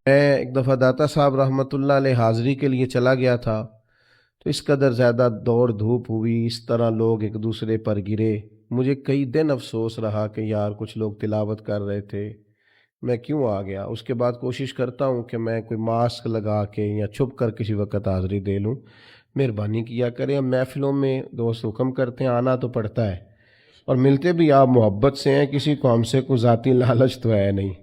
میں ایک دفعہ داتا صاحب رحمۃ اللہ علیہ حاضری کے لیے چلا گیا تھا، تو اس قدر زیادہ دوڑ دھوپ ہوئی، اس طرح لوگ ایک دوسرے پر گرے، مجھے کئی دن افسوس رہا کہ یار کچھ لوگ تلاوت کر رہے تھے، میں کیوں آ گیا۔ اس کے بعد کوشش کرتا ہوں کہ میں کوئی ماسک لگا کے یا چھپ کر کسی وقت حاضری دے لوں۔ مہربانی کیا کریں، ہم محفلوں میں دوست حکم کرتے ہیں، آنا تو پڑتا ہے، اور ملتے بھی آپ محبت سے ہیں، کسی کو ہم سے کوئی ذاتی لالچ تو ہے نہیں،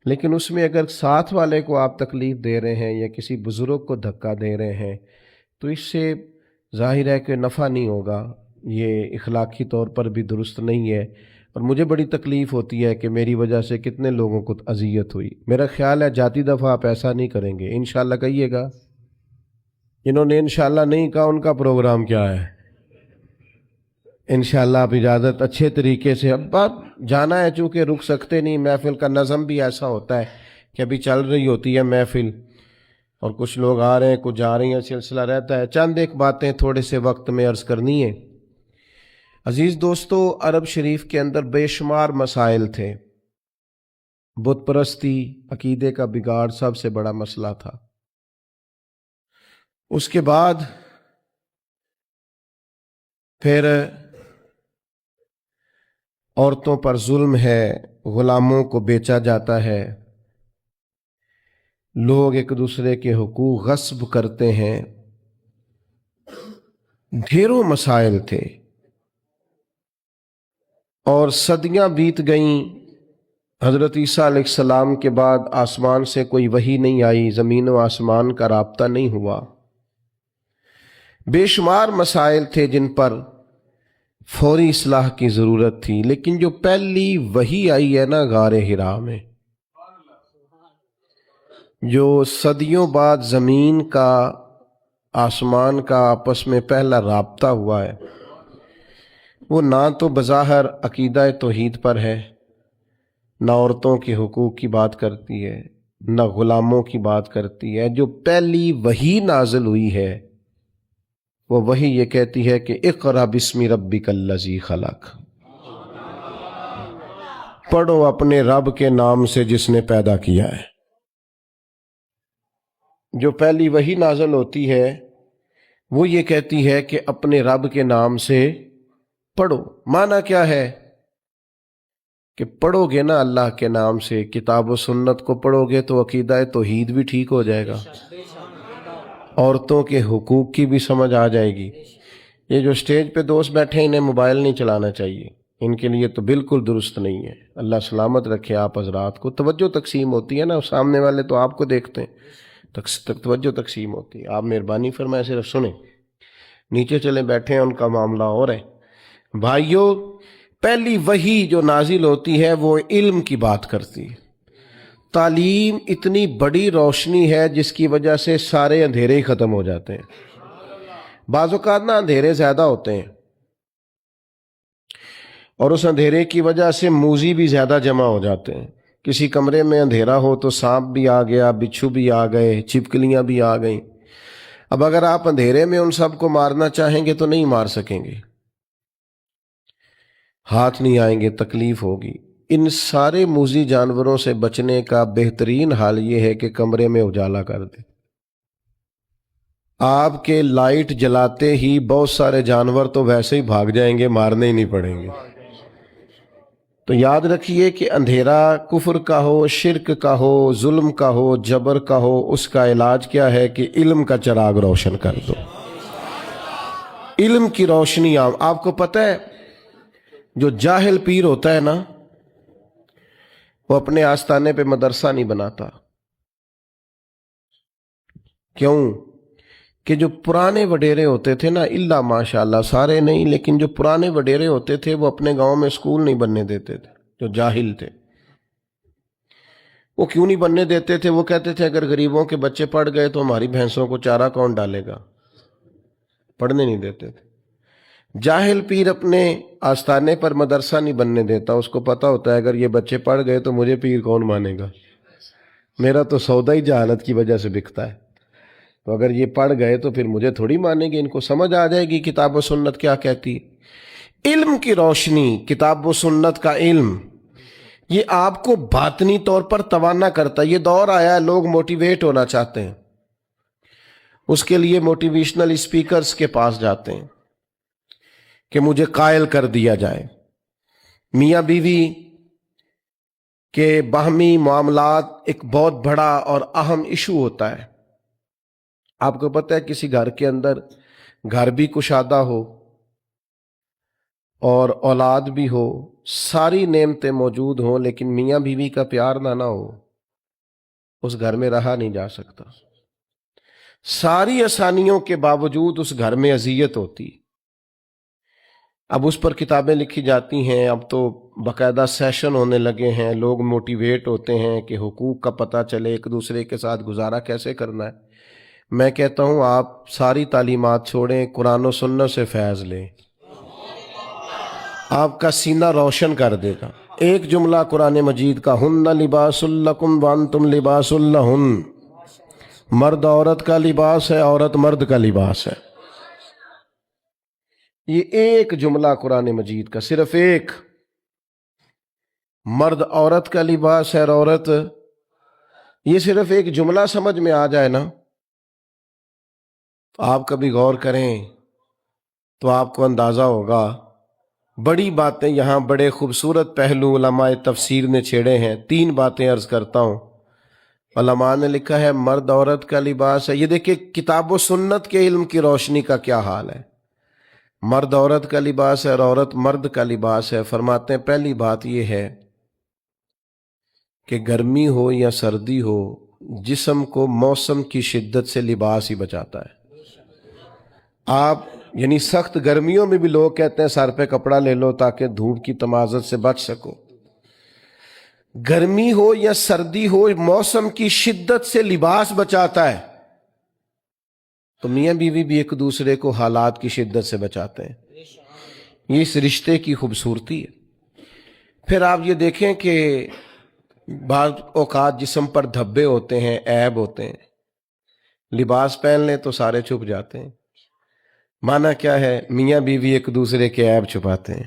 لیکن اس میں اگر ساتھ والے کو آپ تکلیف دے رہے ہیں یا کسی بزرگ کو دھکا دے رہے ہیں تو اس سے ظاہر ہے کہ نفع نہیں ہوگا، یہ اخلاقی طور پر بھی درست نہیں ہے، اور مجھے بڑی تکلیف ہوتی ہے کہ میری وجہ سے کتنے لوگوں کو اذیت ہوئی۔ میرا خیال ہے جاتی دفعہ آپ ایسا نہیں کریں گے، انشاءاللہ کہیے گا۔ جنہوں نے انشاءاللہ نہیں کہا ان کا پروگرام کیا ہے؟ انشاءاللہ آپ اجازت اچھے طریقے سے، اب آپ جانا ہے چونکہ رک سکتے نہیں، محفل کا نظم بھی ایسا ہوتا ہے کہ ابھی چل رہی ہوتی ہے محفل اور کچھ لوگ آ رہے ہیں کچھ جا رہی ہیں، سلسلہ رہتا ہے۔ چند ایک باتیں تھوڑے سے وقت میں عرض کرنی ہے۔ عزیز دوستو، عرب شریف کے اندر بے شمار مسائل تھے، بت پرستی، عقیدے کا بگاڑ سب سے بڑا مسئلہ تھا۔ اس کے بعد پھر عورتوں پر ظلم ہے، غلاموں کو بیچا جاتا ہے، لوگ ایک دوسرے کے حقوق غصب کرتے ہیں، ڈھیروں مسائل تھے، اور صدیاں بیت گئیں۔ حضرت عیسیٰ علیہ السلام کے بعد آسمان سے کوئی وحی نہیں آئی، زمین و آسمان کا رابطہ نہیں ہوا، بے شمار مسائل تھے جن پر فوری اصلاح کی ضرورت تھی۔ لیکن جو پہلی وحی آئی ہے نا غار حرا میں، جو صدیوں بعد زمین کا آسمان کا آپس میں پہلا رابطہ ہوا ہے، وہ نہ تو بظاہر عقیدہ توحید پر ہے، نہ عورتوں کے حقوق کی بات کرتی ہے، نہ غلاموں کی بات کرتی ہے۔ جو پہلی وحی نازل ہوئی ہے وہ وحی یہ کہتی ہے کہ اقرأ بسم ربک الذی خلق، پڑھو اپنے رب کے نام سے جس نے پیدا کیا ہے۔ جو پہلی وحی نازل ہوتی ہے وہ یہ کہتی ہے کہ اپنے رب کے نام سے پڑھو۔ معنی کیا ہے کہ پڑھو گے نا اللہ کے نام سے، کتاب و سنت کو پڑھو گے تو عقیدہ توحید بھی ٹھیک ہو جائے گا، عورتوں کے حقوق کی بھی سمجھ آ جائے گی۔ یہ جو سٹیج پہ دوست بیٹھے ہیں انہیں موبائل نہیں چلانا چاہیے، ان کے لیے تو بالکل درست نہیں ہے۔ اللہ سلامت رکھے آپ حضرات کو۔ توجہ تقسیم ہوتی ہے نا، سامنے والے تو آپ کو دیکھتے ہیں، توجہ تقسیم ہوتی ہے، آپ مہربانی فرمائے صرف سنیں۔ نیچے چلے بیٹھے ہیں ان کا معاملہ اور ہے۔ بھائیوں، پہلی وحی جو نازل ہوتی ہے وہ علم کی بات کرتی ہے۔ تعلیم اتنی بڑی روشنی ہے جس کی وجہ سے سارے اندھیرے ہی ختم ہو جاتے ہیں۔ بعض اوقات نا اندھیرے زیادہ ہوتے ہیں اور اس اندھیرے کی وجہ سے موذی بھی زیادہ جمع ہو جاتے ہیں۔ کسی کمرے میں اندھیرا ہو تو سانپ بھی آ گیا، بچھو بھی آ گئے، چھپکلیاں بھی آ گئیں۔ اب اگر آپ اندھیرے میں ان سب کو مارنا چاہیں گے تو نہیں مار سکیں گے، ہاتھ نہیں آئیں گے، تکلیف ہوگی۔ ان سارے موذی جانوروں سے بچنے کا بہترین حال یہ ہے کہ کمرے میں اجالا کر دیں۔ آپ کے لائٹ جلاتے ہی بہت سارے جانور تو ویسے ہی بھاگ جائیں گے، مارنے ہی نہیں پڑیں گے۔ تو یاد رکھیے کہ اندھیرا کفر کا ہو، شرک کا ہو، ظلم کا ہو، جبر کا ہو، اس کا علاج کیا ہے کہ علم کا چراغ روشن کر دو۔ علم کی روشنی آپ کو پتہ ہے جو جاہل پیر ہوتا ہے نا وہ اپنے آستانے پہ مدرسہ نہیں بناتا۔ کیوں؟ کہ جو پرانے وڈیرے ہوتے تھے نا، اللہ ماشاءاللہ سارے نہیں، لیکن جو پرانے وڈیرے ہوتے تھے وہ اپنے گاؤں میں اسکول نہیں بننے دیتے تھے۔ جو جاہل تھے وہ کیوں نہیں بننے دیتے تھے؟ وہ کہتے تھے اگر غریبوں کے بچے پڑھ گئے تو ہماری بھینسوں کو چارہ کون ڈالے گا، پڑھنے نہیں دیتے تھے۔ جاہل پیر اپنے آستانے پر مدرسہ نہیں بننے دیتا، اس کو پتا ہوتا ہے اگر یہ بچے پڑھ گئے تو مجھے پیر کون مانے گا، میرا تو سودا ہی جہالت کی وجہ سے بکتا ہے، تو اگر یہ پڑھ گئے تو پھر مجھے تھوڑی مانیں گے، ان کو سمجھ آ جائے گی کتاب و سنت کیا کہتی۔ علم کی روشنی، کتاب و سنت کا علم یہ آپ کو باطنی طور پر توانا کرتا ہے۔ یہ دور آیا ہے لوگ موٹیویٹ ہونا چاہتے ہیں، اس کے لیے موٹیویشنل اسپیکرز کے پاس جاتے ہیں کہ مجھے قائل کر دیا جائے۔ میاں بیوی کے باہمی معاملات ایک بہت بڑا اور اہم ایشو ہوتا ہے۔ آپ کو پتہ ہے کسی گھر کے اندر گھر بھی کشادہ ہو اور اولاد بھی ہو، ساری نعمتیں موجود ہوں، لیکن میاں بیوی کا پیار نہ ہو، اس گھر میں رہا نہیں جا سکتا۔ ساری آسانیوں کے باوجود اس گھر میں اذیت ہوتی۔ اب اس پر کتابیں لکھی جاتی ہیں، اب تو باقاعدہ سیشن ہونے لگے ہیں، لوگ موٹیویٹ ہوتے ہیں کہ حقوق کا پتہ چلے، ایک دوسرے کے ساتھ گزارا کیسے کرنا ہے۔ میں کہتا ہوں آپ ساری تعلیمات چھوڑیں، قرآن و سنت سے فیض لیں، آپ کا سینہ روشن کر دے گا۔ ایک جملہ قرآن مجید کا، ہن لباس لکم وانتم لباس لہن، مرد عورت کا لباس ہے، عورت مرد کا لباس ہے۔ یہ ایک جملہ قرآن مجید کا، صرف ایک، مرد عورت کا لباس ہے اور عورت، یہ صرف ایک جملہ سمجھ میں آ جائے نا تو آپ کبھی غور کریں تو آپ کو اندازہ ہوگا۔ بڑی باتیں یہاں بڑے خوبصورت پہلو علماء تفسیر نے چھیڑے ہیں۔ 3 باتیں عرض کرتا ہوں۔ علماء نے لکھا ہے مرد عورت کا لباس ہے۔ یہ دیکھیں کتاب و سنت کے علم کی روشنی کا کیا حال ہے۔ مرد عورت کا لباس ہے اور عورت مرد کا لباس ہے۔ فرماتے ہیں پہلی بات یہ ہے کہ گرمی ہو یا سردی ہو، جسم کو موسم کی شدت سے لباس ہی بچاتا ہے۔ آپ یعنی سخت گرمیوں میں بھی لوگ کہتے ہیں سر پہ کپڑا لے لو تاکہ دھوپ کی تمازت سے بچ سکو۔ گرمی ہو یا سردی ہو، موسم کی شدت سے لباس بچاتا ہے۔ تو میاں بیوی بھی ایک دوسرے کو حالات کی شدت سے بچاتے ہیں۔ یہ اس رشتے کی خوبصورتی ہے۔ پھر آپ یہ دیکھیں کہ بعض اوقات جسم پر دھبے ہوتے ہیں، عیب ہوتے ہیں، لباس پہن لیں تو سارے چھپ جاتے ہیں۔ معنی کیا ہے؟ میاں بیوی ایک دوسرے کے عیب چھپاتے ہیں۔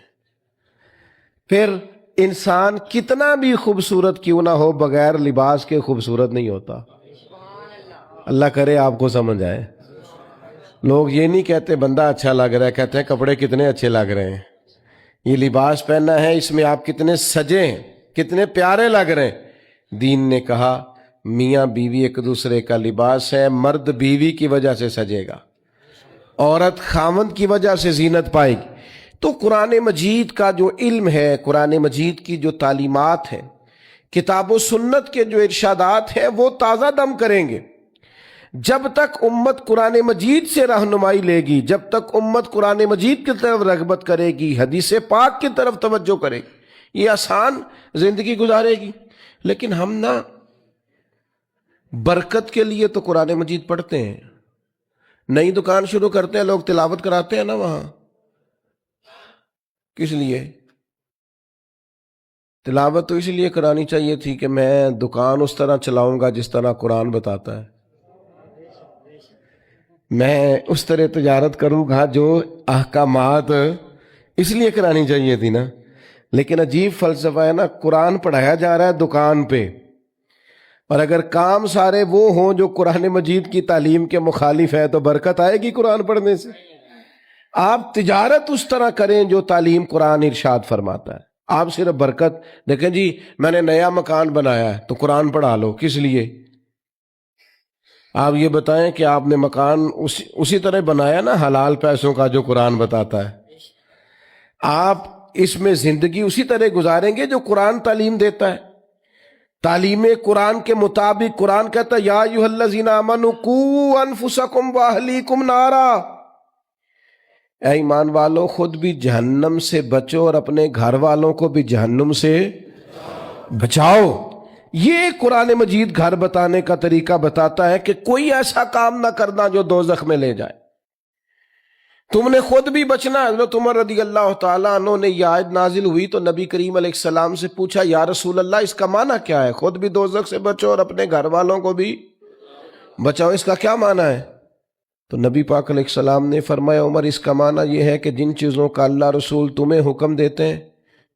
پھر انسان کتنا بھی خوبصورت کیوں نہ ہو، بغیر لباس کے خوبصورت نہیں ہوتا۔ اللہ کرے آپ کو سمجھ آئے۔ لوگ یہ نہیں کہتے بندہ اچھا لگ رہا ہے، کہتے ہیں کپڑے کتنے اچھے لگ رہے ہیں۔ یہ لباس پہننا ہے، اس میں آپ کتنے سجے ہیں، کتنے پیارے لگ رہے ہیں۔ دین نے کہا میاں بیوی ایک دوسرے کا لباس ہے، مرد بیوی کی وجہ سے سجے گا، عورت خاوند کی وجہ سے زینت پائے گی۔ تو قرآن مجید کا جو علم ہے، قرآن مجید کی جو تعلیمات ہیں، کتاب و سنت کے جو ارشادات ہیں، وہ تازہ دم کریں گے۔ جب تک امت قرآن مجید سے رہنمائی لے گی، جب تک امت قرآن مجید کی طرف رغبت کرے گی، حدیث پاک کی طرف توجہ کرے گی، یہ آسان زندگی گزارے گی۔ لیکن ہم نا برکت کے لیے تو قرآن مجید پڑھتے ہیں، نئی دکان شروع کرتے ہیں، لوگ تلاوت کراتے ہیں نا وہاں، کس لیے؟ تلاوت تو اس لیے کرانی چاہیے تھی کہ میں دکان اس طرح چلاؤں گا جس طرح قرآن بتاتا ہے، میں اس طرح تجارت کروں گا جو احکامات، اس لیے کرانی چاہیے تھی نا۔ لیکن عجیب فلسفہ ہے نا، قرآن پڑھایا جا رہا ہے دکان پہ، اور اگر کام سارے وہ ہوں جو قرآن مجید کی تعلیم کے مخالف ہے تو برکت آئے گی قرآن پڑھنے سے؟ آپ تجارت اس طرح کریں جو تعلیم قرآن ارشاد فرماتا ہے۔ آپ صرف برکت دیکھیں جی میں نے نیا مکان بنایا ہے تو قرآن پڑھا لو، کس لیے؟ آپ یہ بتائیں کہ آپ نے مکان اسی طرح بنایا نا حلال پیسوں کا جو قرآن بتاتا ہے؟ آپ اس میں زندگی اسی طرح گزاریں گے جو قرآن تعلیم دیتا ہے؟ تعلیم قرآن کے مطابق قرآن کہتا ہے یا ایھا الذین آمنوا قوا انفسکم واہلیکم نارا، اے ایمان والو خود بھی جہنم سے بچو اور اپنے گھر والوں کو بھی جہنم سے بچاؤ۔ یہ قرآن مجید گھر بتانے کا طریقہ بتاتا ہے کہ کوئی ایسا کام نہ کرنا جو دوزخ میں لے جائے۔ تم نے خود بھی بچنا۔ حضرت عمر رضی اللہ تعالیٰ عنہ نے یہ آیت نازل ہوئی تو نبی کریم علیہ السلام سے پوچھا یا رسول اللہ اس کا معنی کیا ہے؟ خود بھی دوزخ سے بچو اور اپنے گھر والوں کو بھی بچاؤ، اس کا کیا معنی ہے؟ تو نبی پاک علیہ السلام نے فرمایا عمر اس کا معنی یہ ہے کہ جن چیزوں کا اللہ رسول تمہیں حکم دیتے ہیں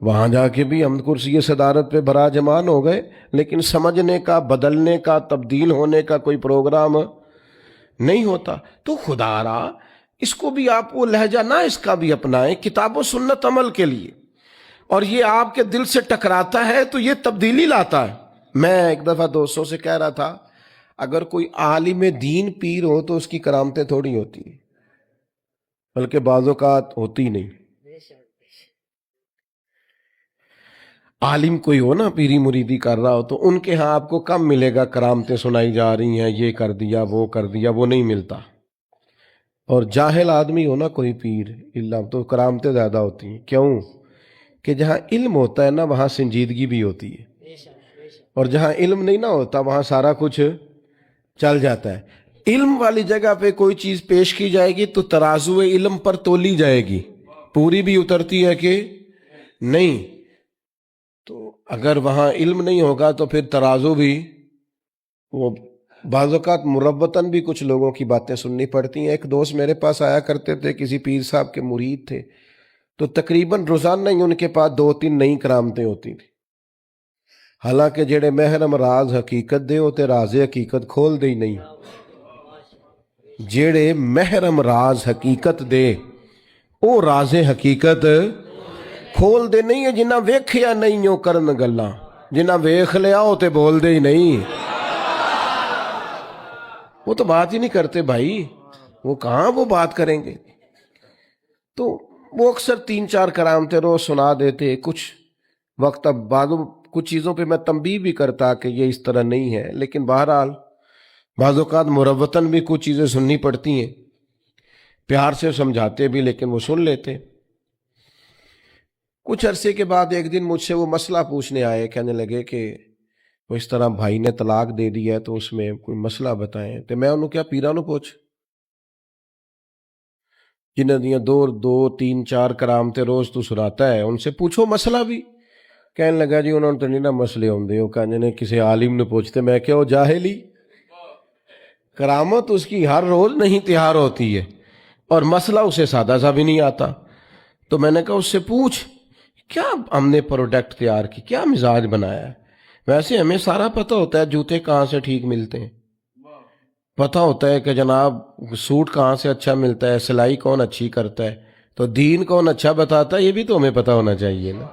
وہاں جا کے بھی ہم کرسی صدارت پہ براجمان ہو گئے، لیکن سمجھنے کا، بدلنے کا، تبدیل ہونے کا کوئی پروگرام نہیں ہوتا۔ تو خدا را اس کو بھی آپ وہ لہجہ نہ اس کا بھی اپنائیں کتاب و سنت عمل کے لیے، اور یہ آپ کے دل سے ٹکراتا ہے تو یہ تبدیلی لاتا ہے۔ میں ایک دفعہ دوستوں سے کہہ رہا تھا، اگر کوئی عالم دین پیر ہو تو اس کی کرامتیں تھوڑی ہوتی ہیں، بلکہ بعض اوقات ہوتی نہیں۔ عالم کوئی ہو نا، پیری مریدی کر رہا ہو، تو ان کے ہاں آپ کو کم ملے گا کرامتیں سنائی جا رہی ہیں، یہ کر دیا وہ کر دیا، وہ نہیں ملتا۔ اور جاہل آدمی ہو نا کوئی پیر اللہ، تو کرامتیں زیادہ ہوتی ہیں۔ کیوں؟ کہ جہاں علم ہوتا ہے نا وہاں سنجیدگی بھی ہوتی ہے، اور جہاں علم نہیں نہ ہوتا وہاں سارا کچھ چل جاتا ہے۔ علم والی جگہ پہ کوئی چیز پیش کی جائے گی تو ترازو علم پر تولی جائے گی، پوری بھی اترتی ہے کہ نہیں۔ تو اگر وہاں علم نہیں ہوگا تو پھر ترازو بھی، وہ بعض اوقات مربتاً بھی کچھ لوگوں کی باتیں سننی پڑتی ہیں۔ ایک دوست میرے پاس آیا کرتے تھے، کسی پیر صاحب کے مرید تھے، تو تقریباً روزانہ ہی ان کے پاس 2-3 نئی کرامتیں ہوتی تھیں۔ حالانکہ جڑے محرم راز حقیقت دے ہوتے راز حقیقت کھول دے ہی نہیں۔ جڑے محرم راز حقیقت دے او راز حقیقت کھول دے نہیں ہے۔ جنہ ویکھیا نہیں ہو کرن گلاں، جنہ ویکھ لیا ہو تے بول دے ہی نہیں، وہ تو بات ہی نہیں کرتے بھائی، وہ کہاں وہ بات کریں گے۔ تو وہ اکثر 3-4 کرامتیں روز سنا دیتے۔ کچھ وقت اب بعض کچھ چیزوں پہ میں تنبیہ بھی کرتا کہ یہ اس طرح نہیں ہے، لیکن بہرحال بعض اوقات مروتاً بھی کچھ چیزیں سننی پڑتی ہیں، پیار سے سمجھاتے بھی لیکن وہ سن لیتے۔ کچھ عرصے کے بعد ایک دن مجھ سے وہ مسئلہ پوچھنے آئے، کہنے لگے کہ وہ اس طرح بھائی نے طلاق دے دی ہے تو اس میں کوئی مسئلہ بتائیں۔ تو میں انہوں کیا پیرانوں پوچھ، جنہیں دیاں 2-3-4 کرامتیں روز تو سناتا ہے، ان سے پوچھو مسئلہ بھی۔ کہنے لگا جی انہوں نے تو نہیں نا مسئلے ہوندے، وہ کہنے نے کسی عالم نے پوچھتے۔ میں کہ وہ جاہلی، کرامت اس کی ہر روز نہیں تیار ہوتی ہے، اور مسئلہ اسے سادہ سا بھی نہیں آتا۔ تو میں نے کہا اس سے پوچھ کیا ہم نے پروڈکٹ تیار کی، کیا مزاج بنایا ہے۔ ویسے ہمیں سارا پتہ ہوتا ہے جوتے کہاں سے ٹھیک ملتے ہیں، پتہ ہوتا ہے کہ جناب سوٹ کہاں سے اچھا ملتا ہے، سلائی کون اچھی کرتا ہے، تو دین کون اچھا بتاتا ہے یہ بھی تو ہمیں پتہ ہونا چاہیے نا۔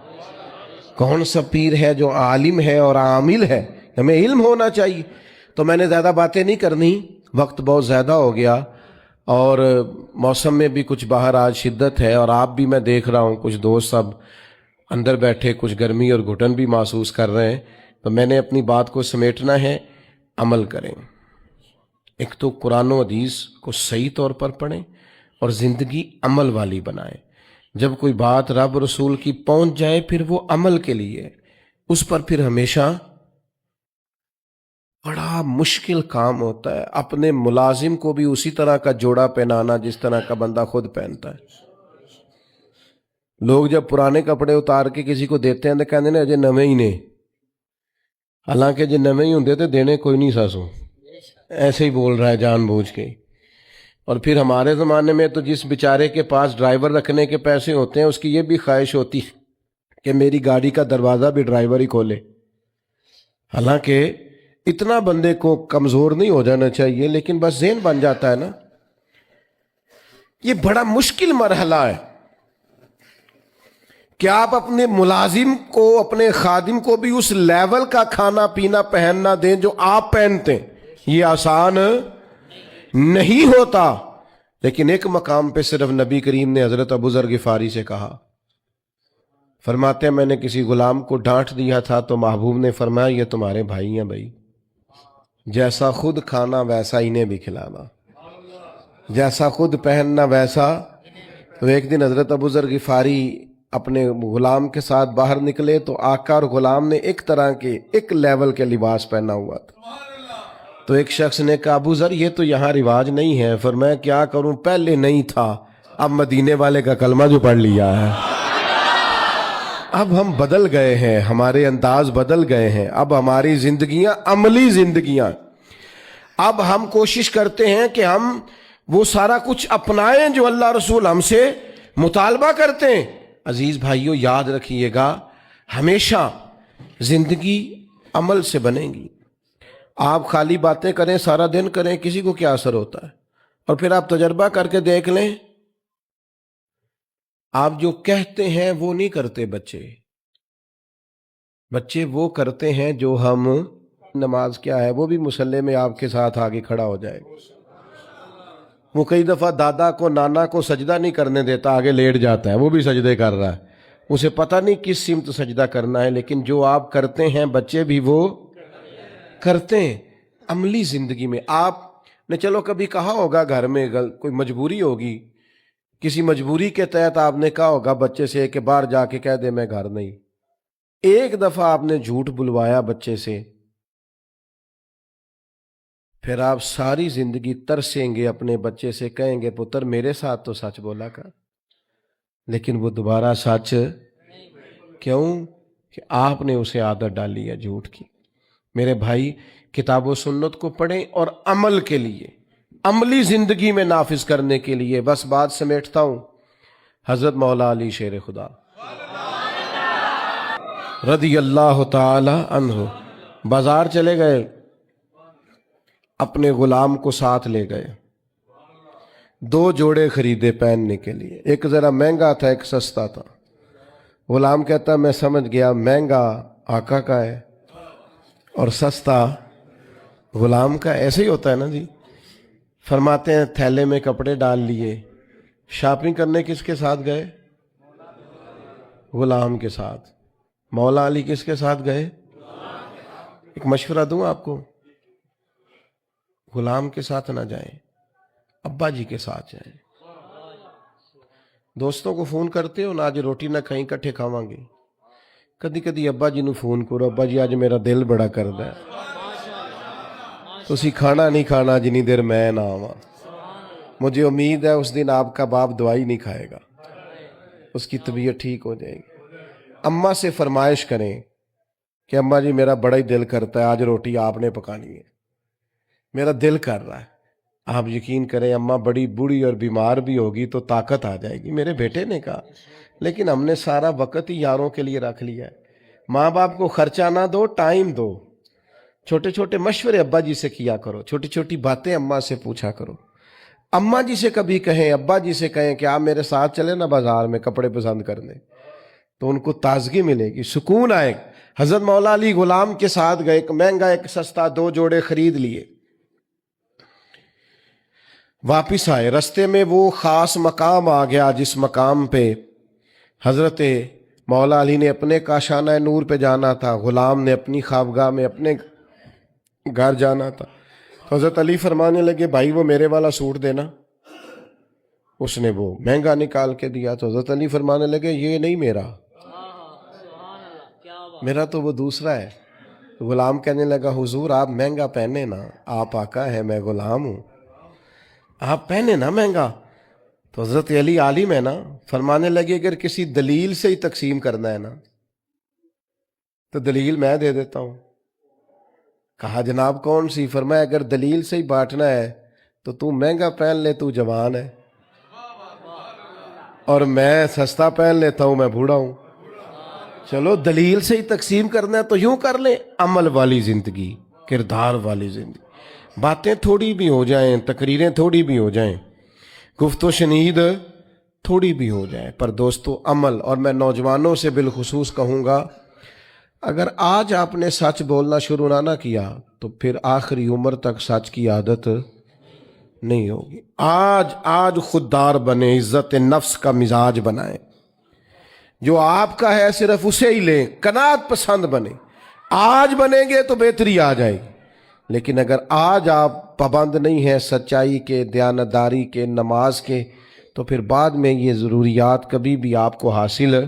کون سا پیر ہے جو عالم ہے اور عامل ہے، ہمیں علم ہونا چاہیے۔ تو میں نے زیادہ باتیں نہیں کرنی، وقت بہت زیادہ ہو گیا، اور موسم میں بھی کچھ باہر آج شدت ہے، اور آپ بھی میں دیکھ رہا ہوں کچھ دوست سب اندر بیٹھے کچھ گرمی اور گھٹن بھی محسوس کر رہے ہیں۔ تو میں نے اپنی بات کو سمیٹنا ہے، عمل کریں۔ ایک تو قرآن و حدیث کو صحیح طور پر پڑھیں اور زندگی عمل والی بنائیں۔ جب کوئی بات رب رسول کی پہنچ جائے پھر وہ عمل کے لیے، اس پر پھر ہمیشہ بڑا مشکل کام ہوتا ہے اپنے ملازم کو بھی اسی طرح کا جوڑا پہنانا جس طرح کا بندہ خود پہنتا ہے۔ لوگ جب پرانے کپڑے اتار کے کسی کو دیتے ہیں تو کہتے ہیں اجے نویں ہی نے، حالانکہ جے نویں ہی ہوندے تو دینے کوئی نہیں ساسو، ایسے ہی بول رہا ہے جان بوجھ کے۔ اور پھر ہمارے زمانے میں تو جس بیچارے کے پاس ڈرائیور رکھنے کے پیسے ہوتے ہیں اس کی یہ بھی خواہش ہوتی کہ میری گاڑی کا دروازہ بھی ڈرائیور ہی کھولے۔ حالانکہ اتنا بندے کو کمزور نہیں ہو جانا چاہیے، لیکن بس ذہن بن جاتا ہے نا۔ یہ بڑا مشکل مرحلہ ہے کہ آپ اپنے ملازم کو، اپنے خادم کو بھی اس لیول کا کھانا پینا پہننا دیں جو آپ پہنتے ہیں۔ یہ آسان نہیں ہوتا، لیکن ایک مقام پہ صرف نبی کریم نے حضرت ابو ذر غفاری سے کہا، فرماتے ہیں میں نے کسی غلام کو ڈانٹ دیا تھا تو محبوب نے فرمایا یہ تمہارے بھائی ہیں بھائی، جیسا خود کھانا ویسا انہیں بھی کھلانا، جیسا خود پہننا ویسا۔ تو ایک دن حضرت ابو ذر غفاری اپنے غلام کے ساتھ باہر نکلے تو آقا اور غلام نے ایک طرح کے ایک لیول کے لباس پہنا ہوا تھا۔ تو ایک شخص نے کہا ابو ذر یہ تو یہاں رواج نہیں ہے۔ فرمایا کیا کروں، پہلے نہیں تھا، اب مدینے والے کا کلمہ جو پڑھ لیا ہے، اب ہم بدل گئے ہیں، ہمارے انداز بدل گئے ہیں، اب ہماری زندگیاں عملی زندگیاں، اب ہم کوشش کرتے ہیں کہ ہم وہ سارا کچھ اپنائیں جو اللہ رسول ہم سے مطالبہ کرتے ہیں۔ عزیز بھائیوں یاد رکھیے گا، ہمیشہ زندگی عمل سے بنے گی۔ آپ خالی باتیں کریں، سارا دن کریں، کسی کو کیا اثر ہوتا ہے؟ اور پھر آپ تجربہ کر کے دیکھ لیں، آپ جو کہتے ہیں وہ نہیں کرتے بچے وہ کرتے ہیں جو ہم۔ نماز کیا ہے؟ وہ بھی مصلی میں آپ کے ساتھ آگے کھڑا ہو جائے گا۔ وہ کئی دفعہ دادا کو نانا کو سجدہ نہیں کرنے دیتا، آگے لیٹ جاتا ہے، وہ بھی سجدے کر رہا ہے، اسے پتہ نہیں کس سمت سجدہ کرنا ہے، لیکن جو آپ کرتے ہیں بچے بھی وہ کرتے ہیں۔ عملی زندگی میں آپ نے چلو کبھی کہا ہوگا گھر میں کوئی مجبوری ہوگی، کسی مجبوری کے تحت آپ نے کہا ہوگا بچے سے کہ باہر جا کے کہہ دے میں گھر نہیں۔ ایک دفعہ آپ نے جھوٹ بلوایا بچے سے، پھر آپ ساری زندگی ترسیں گے اپنے بچے سے، کہیں گے پتر میرے ساتھ تو سچ بولا کر، لیکن وہ دوبارہ سچ کیوں؟ کہ آپ نے اسے عادت ڈالی ہے جھوٹ کی۔ میرے بھائی کتاب و سنت کو پڑھیں اور عمل کے لیے، عملی زندگی میں نافذ کرنے کے لیے۔ بس بات سمیٹتا ہوں، حضرت مولا علی شیر خدا رضی اللہ تعالی عنہ بازار چلے گئے، اپنے غلام کو ساتھ لے گئے، 2 جوڑے خریدے پہننے کے لیے، ایک ذرا مہنگا تھا ایک سستا تھا۔ غلام کہتا میں سمجھ گیا، مہنگا آقا کا ہے اور سستا غلام کا۔ ایسے ہی ہوتا ہے نا جی۔ فرماتے ہیں تھیلے میں کپڑے ڈال لیے، شاپنگ کرنے کس کے ساتھ گئے؟ غلام کے ساتھ۔ مولا علی کس کے ساتھ گئے؟ ایک مشورہ دوں آپ کو، غلام کے ساتھ نہ جائیں، ابا جی کے ساتھ جائیں۔ دوستوں کو فون کرتے ہو نا، آج روٹی نہ کھائیں کٹھے کھاواں گے، کدی کدی ابا جی نو فون کرو، ابا جی آج میرا دل بڑا کردا ہے، تسی کھانا نہیں کھانا جنی دیر میں نہ آواں۔ مجھے امید ہے اس دن آپ کا باپ دوائی نہیں کھائے گا، اس کی طبیعت ٹھیک ہو جائے گی۔ اماں سے فرمائش کریں کہ اماں جی میرا بڑا ہی دل کرتا ہے، آج روٹی آپ نے پکانی ہے، میرا دل کر رہا ہے۔ آپ یقین کریں اماں بڑی بوڑھی اور بیمار بھی ہوگی تو طاقت آ جائے گی۔ میرے بیٹے نے کہا لیکن ہم نے سارا وقت ہی یاروں کے لیے رکھ لیا ہے۔ ماں باپ کو خرچہ نہ دو، ٹائم دو، چھوٹے چھوٹے مشورے ابا جی سے کیا کرو، چھوٹی چھوٹی باتیں اماں سے پوچھا کرو۔ اماں جی سے کبھی کہیں، ابا جی سے کہیں کہ آپ میرے ساتھ چلیں نا بازار میں کپڑے پسند کرنے، تو ان کو تازگی ملے گی، سکون آئے گا۔ حضرت مولا علی غلام کے ساتھ گئے، ایک مہنگا ایک سستا 2 جوڑے خرید لیے، واپس آئے۔ رستے میں وہ خاص مقام آ گیا جس مقام پہ حضرت مولا علی نے اپنے کاشانہ نور پہ جانا تھا، غلام نے اپنی خوابگاہ میں اپنے گھر جانا تھا۔ تو حضرت علی فرمانے لگے بھائی وہ میرے والا سوٹ دینا۔ اس نے وہ مہنگا نکال کے دیا، تو حضرت علی فرمانے لگے یہ نہیں میرا تو وہ دوسرا ہے۔ غلام کہنے لگا حضور آپ مہنگا پہنے نا، آپ آقا ہے میں غلام ہوں، آپ پہنے نا مہنگا۔ تو حضرت علی عالم ہے نا، فرمانے لگے اگر کسی دلیل سے ہی تقسیم کرنا ہے نا تو دلیل میں دے دیتا ہوں۔ کہا جناب کون سی؟ فرمایا اگر دلیل سے ہی بانٹنا ہے تو مہنگا پہن لے، تو جوان ہے، اور میں سستا پہن لیتا ہوں، میں بوڑھا ہوں۔ چلو دلیل سے ہی تقسیم کرنا ہے تو یوں کر لیں، عمل والی زندگی، کردار والی زندگی، باتیں تھوڑی بھی ہو جائیں، تقریریں تھوڑی بھی ہو جائیں، گفت و شنید تھوڑی بھی ہو جائے، پر دوستو عمل۔ اور میں نوجوانوں سے بالخصوص کہوں گا اگر آج آپ نے سچ بولنا شروع نہ کیا تو پھر آخری عمر تک سچ کی عادت نہیں ہوگی۔ آج خوددار بنے، عزت نفس کا مزاج بنائیں، جو آپ کا ہے صرف اسے ہی لیں، قناعت پسند بنے۔ آج بنیں گے تو بہتری آ جائے گی، لیکن اگر آج آپ پابند نہیں ہیں سچائی کے، دیانتداری کے، نماز کے، تو پھر بعد میں یہ ضروریات کبھی بھی آپ کو حاصل۔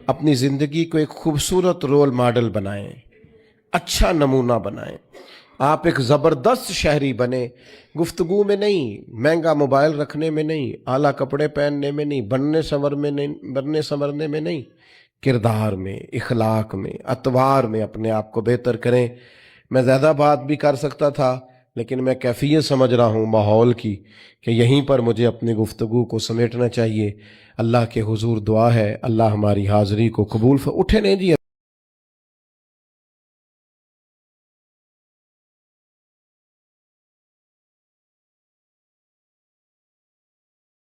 اپنی زندگی کو ایک خوبصورت رول ماڈل بنائیں، اچھا نمونہ بنائیں، آپ ایک زبردست شہری بنیں، گفتگو میں نہیں، مہنگا موبائل رکھنے میں نہیں، اعلیٰ کپڑے پہننے میں نہیں، بننے سنورنے میں نہیں، کردار میں، اخلاق میں، اطوار میں اپنے آپ کو بہتر کریں۔ میں زیادہ بات بھی کر سکتا تھا لیکن میں کیفیت سمجھ رہا ہوں ماحول کی کہ یہیں پر مجھے اپنی گفتگو کو سمیٹنا چاہیے۔ اللہ کے حضور دعا ہے اللہ ہماری حاضری کو قبول اٹھے نہیں جی